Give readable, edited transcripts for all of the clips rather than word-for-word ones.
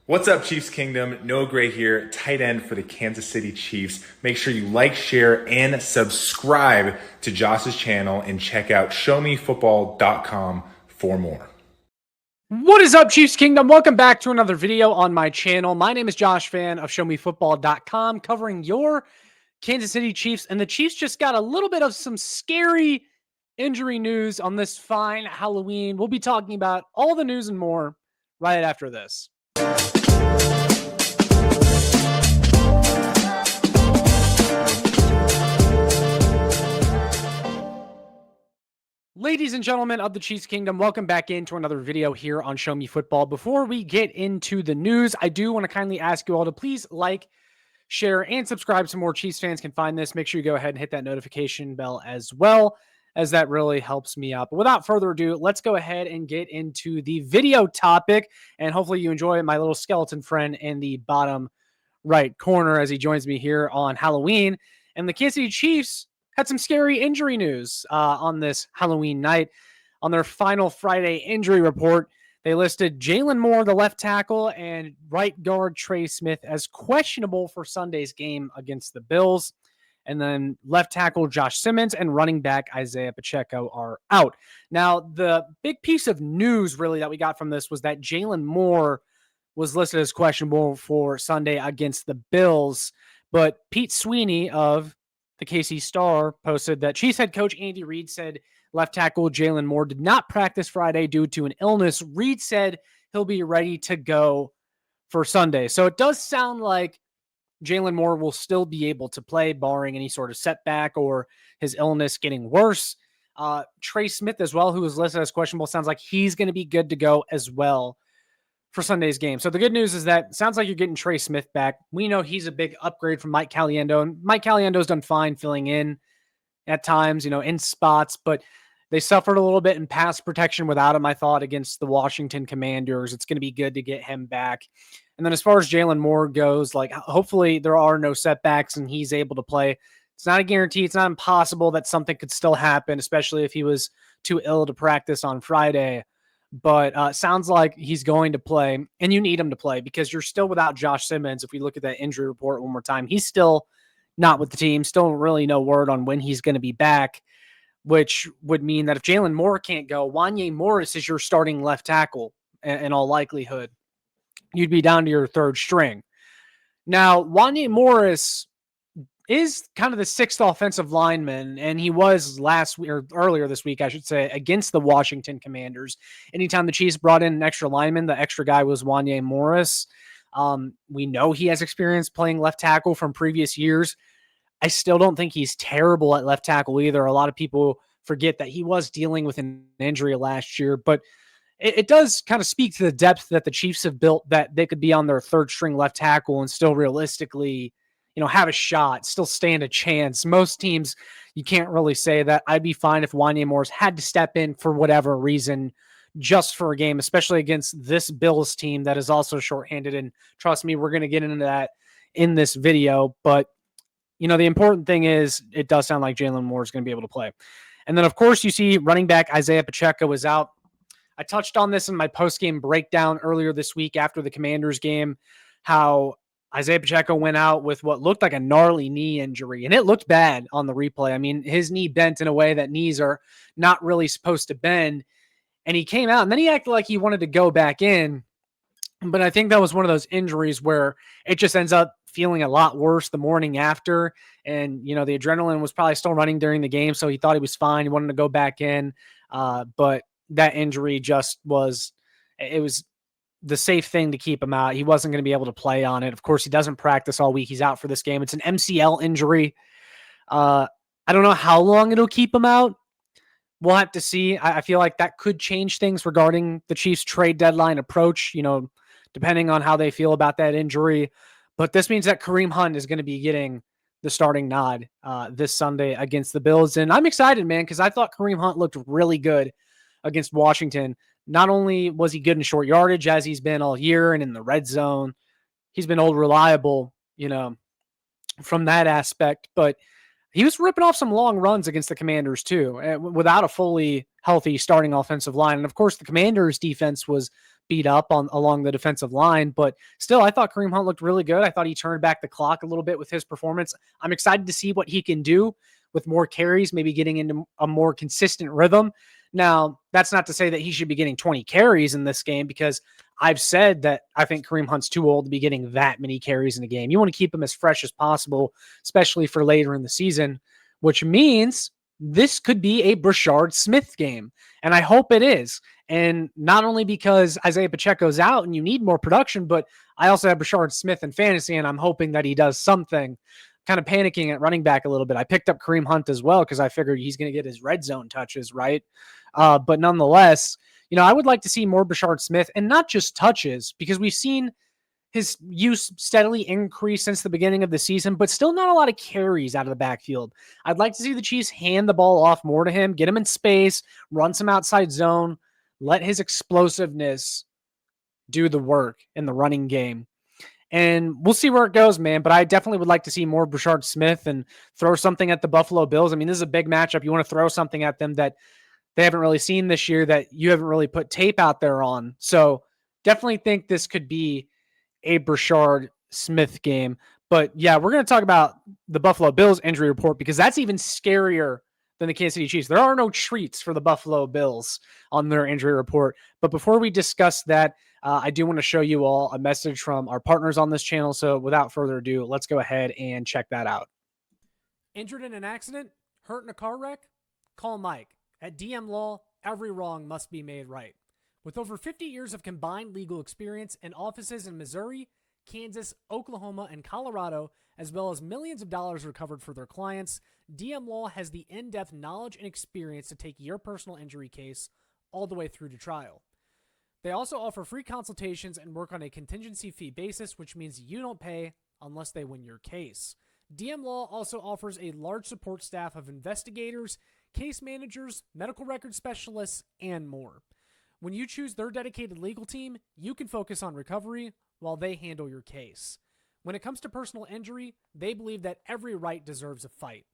What's up, Chiefs Kingdom? Noah Gray here, tight end for the Kansas City Chiefs. Make sure you like, share, and subscribe to Josh's channel and check out showmefootball.com for more. What is up, Chiefs Kingdom? Welcome back to another video on my channel. My name is Josh Fan of showmefootball.com, covering your Kansas City Chiefs. And the Chiefs just got a little bit of some scary injury news on this fine Halloween. We'll be talking about all the news and more right after this. Ladies and gentlemen of the Chiefs Kingdom, welcome back into another video here on Show Me Football. Before we get into the news, I do want to kindly ask you all to please like, share, and subscribe so more Chiefs fans can find this. Make sure you go ahead and hit that notification bell as well, as that really helps me out. But without further ado, let's go ahead and get into the video topic, and hopefully you enjoy my little skeleton friend in the bottom right corner as he joins me here on Halloween. And the Kansas City Chiefs had some scary injury news on this Halloween night. On their final Friday injury report, they listed Jalen Moore, the left tackle, and right guard Trey Smith as questionable for Sunday's game against the Bills. And then left tackle Josh Simmons and running back Isiah Pacheco are out. Now, the big piece of news really that we got from this was that Jalen Moore was listed as questionable for Sunday against the Bills. But Pete Sweeney of the KC Star posted that Chiefs head coach Andy Reid said left tackle Jalen Moore did not practice Friday due to an illness. Reid said he'll be ready to go for Sunday. So it does sound like Jalen Moore will still be able to play, barring any sort of setback or his illness getting worse. Trey Smith as well, who was listed as questionable, sounds like he's going to be good to go as well for Sunday's game. So the good news is that it sounds like you're getting Trey Smith back. We know he's a big upgrade from Mike Caliendo, and Mike Caliendo's done fine filling in at times, in spots, but they suffered a little bit in pass protection without him, I thought, against the Washington Commanders. It's going to be good to get him back. And then as far as Jalen Moore goes, hopefully there are no setbacks and he's able to play. It's not a guarantee. It's not impossible that something could still happen, especially if he was too ill to practice on Friday. But sounds like he's going to play, and you need him to play because you're still without Josh Simmons. If we look at that injury report one more time, he's still not with the team. Still really no word on when he's going to be back, which would mean that if Jalen Moore can't go, Wanya Morris is your starting left tackle in all likelihood. You'd be down to your third string. Now, Wanya Morris is kind of the sixth offensive lineman, and he was earlier this week, I should say, against the Washington Commanders. Anytime the Chiefs brought in an extra lineman, the extra guy was Wanya Morris. We know he has experience playing left tackle from previous years. I still don't think he's terrible at left tackle either. A lot of people forget that he was dealing with an injury last year, but it does kind of speak to the depth that the Chiefs have built, that they could be on their third string left tackle and still realistically, have a shot, still stand a chance. Most teams, you can't really say that. I'd be fine if Wanya Morris had to step in for whatever reason, just for a game, especially against this Bills team that is also shorthanded. And trust me, we're going to get into that in this video. But, the important thing is it does sound like Jalen Moore is going to be able to play. And then, of course, you see running back Isiah Pacheco is out. I touched on this in my post-game breakdown earlier this week after the Commanders game, how Isiah Pacheco went out with what looked like a gnarly knee injury, and it looked bad on the replay. I mean, his knee bent in a way that knees are not really supposed to bend, and he came out, and then he acted like he wanted to go back in, but I think that was one of those injuries where it just ends up feeling a lot worse the morning after, and, the adrenaline was probably still running during the game, so he thought he was fine. He wanted to go back in, but that injury just was the safe thing to keep him out. He wasn't going to be able to play on it. Of course, he doesn't practice all week. He's out for this game. It's an MCL injury. I don't know how long it'll keep him out. We'll have to see. I feel like that could change things regarding the Chiefs trade deadline approach, depending on how they feel about that injury. But this means that Kareem Hunt is going to be getting the starting nod this Sunday against the Bills. And I'm excited, man, because I thought Kareem Hunt looked really good against Washington. Not only was he good in short yardage, as he's been all year, and in the red zone, he's been old reliable, from that aspect, but he was ripping off some long runs against the Commanders too, without a fully healthy starting offensive line. And of course, the Commanders defense was beat up on along the defensive line. But still, I thought Kareem Hunt looked really good. I thought he turned back the clock a little bit with his performance. I'm excited to see what he can do with more carries, maybe getting into a more consistent rhythm. Now, that's not to say that he should be getting 20 carries in this game, because I've said that I think Kareem Hunt's too old to be getting that many carries in a game. You want to keep him as fresh as possible, especially for later in the season, which means this could be a Brashard Smith game. And I hope it is. And not only because Isiah Pacheco's out and you need more production, but I also have Brashard Smith in fantasy, and I'm hoping that he does something. Kind of panicking at running back a little bit. I picked up Kareem Hunt as well because I figured he's going to get his red zone touches, right? But nonetheless, I would like to see more Brashard Smith, and not just touches, because we've seen his use steadily increase since the beginning of the season, but still not a lot of carries out of the backfield. I'd like to see the Chiefs hand the ball off more to him, get him in space, run some outside zone, let his explosiveness do the work in the running game. And we'll see where it goes, man. But I definitely would like to see more Brashard Smith and throw something at the Buffalo Bills. I mean, this is a big matchup. You want to throw something at them that they haven't really seen this year, that you haven't really put tape out there on. So definitely think this could be a Brashard Smith game. But yeah, we're going to talk about the Buffalo Bills injury report, because that's even scarier than the Kansas City Chiefs. There are no treats for the Buffalo Bills on their injury report. But before we discuss that, I do want to show you all a message from our partners on this channel. So without further ado, let's go ahead and check that out. Injured in an accident? Hurt in a car wreck? Call Mike. At DM Law, every wrong must be made right. With over 50 years of combined legal experience and offices in Missouri, Kansas, Oklahoma, and Colorado, as well as millions of dollars recovered for their clients, DM Law has the in-depth knowledge and experience to take your personal injury case all the way through to trial. They also offer free consultations and work on a contingency fee basis, which means you don't pay unless they win your case. DM Law also offers a large support staff of investigators, case managers, medical record specialists, and more. When you choose their dedicated legal team, you can focus on recovery while they handle your case. When it comes to personal injury, they believe that every right deserves a fight.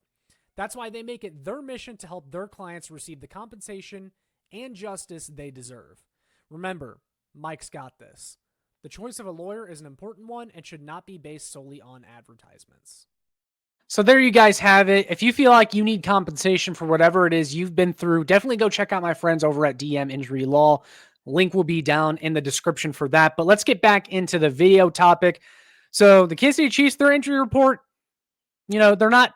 That's why they make it their mission to help their clients receive the compensation and justice they deserve. Remember, Mike's got this. The choice of a lawyer is an important one and should not be based solely on advertisements. So there you guys have it. If you feel like you need compensation for whatever it is you've been through, definitely go check out my friends over at DM Injury Law. Link will be down in the description for that. But let's get back into the video topic. So the Kansas City Chiefs, their injury report, they're not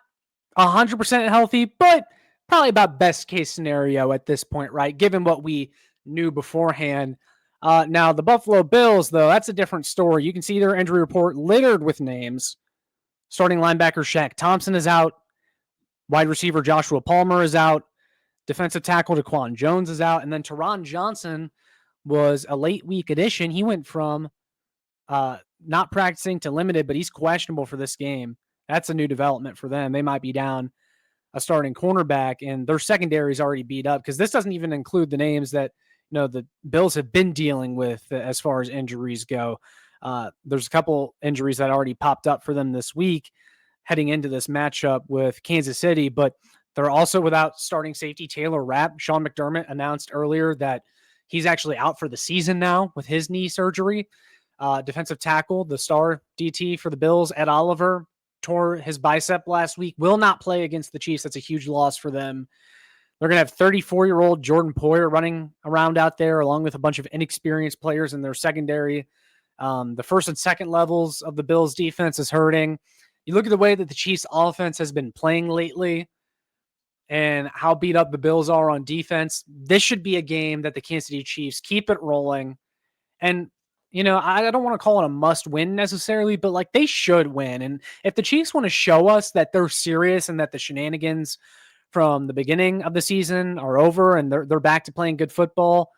100% healthy, but probably about best case scenario at this point, right? Given what we knew beforehand. Now, the Buffalo Bills, though, that's a different story. You can see their injury report littered with names. Starting linebacker Shaq Thompson is out. Wide receiver Joshua Palmer is out. Defensive tackle Daquan Jones is out. And then Teron Johnson was a late week addition. He went from not practicing to limited, but he's questionable for this game. That's a new development for them. They might be down a starting cornerback, and their secondary is already beat up, because this doesn't even include the names that the Bills have been dealing with as far as injuries go. There's a couple injuries that already popped up for them this week heading into this matchup with Kansas City, but they're also without starting safety Taylor Rapp. Sean McDermott announced earlier that he's actually out for the season now with his knee surgery. Defensive tackle, the star DT for the Bills, Ed Oliver, tore his bicep last week, will not play against the Chiefs. That's a huge loss for them. They're going to have 34-year-old Jordan Poyer running around out there, along with a bunch of inexperienced players in their secondary. The first and second levels of the Bills' defense is hurting. You look at the way that the Chiefs' offense has been playing lately and how beat up the Bills are on defense. This should be a game that the Kansas City Chiefs keep it rolling. And, I don't want to call it a must-win necessarily, but they should win. And if the Chiefs want to show us that they're serious and that the shenanigans from the beginning of the season are over and they're back to playing good football,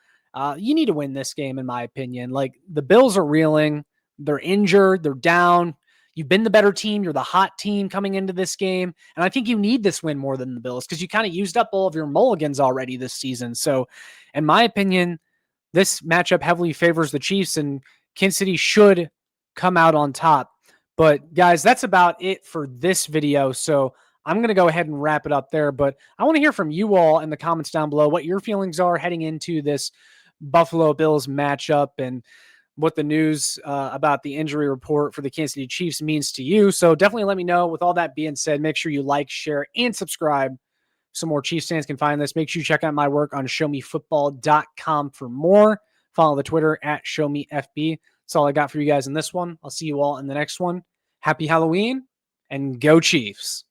you need to win this game, in my opinion. The Bills are reeling. They're injured. They're down. You've been the better team. You're the hot team coming into this game. And I think you need this win more than the Bills, because you kind of used up all of your mulligans already this season. So in my opinion, this matchup heavily favors the Chiefs, and Kansas City should come out on top. But guys, that's about it for this video. So I'm going to go ahead and wrap it up there, but I want to hear from you all in the comments down below what your feelings are heading into this Buffalo Bills matchup and what the news about the injury report for the Kansas City Chiefs means to you. So definitely let me know. With all that being said, make sure you like, share, and subscribe so more Chiefs fans can find this. Make sure you check out my work on showmefootball.com for more. Follow the Twitter at showmefb. That's all I got for you guys in this one. I'll see you all in the next one. Happy Halloween and go Chiefs.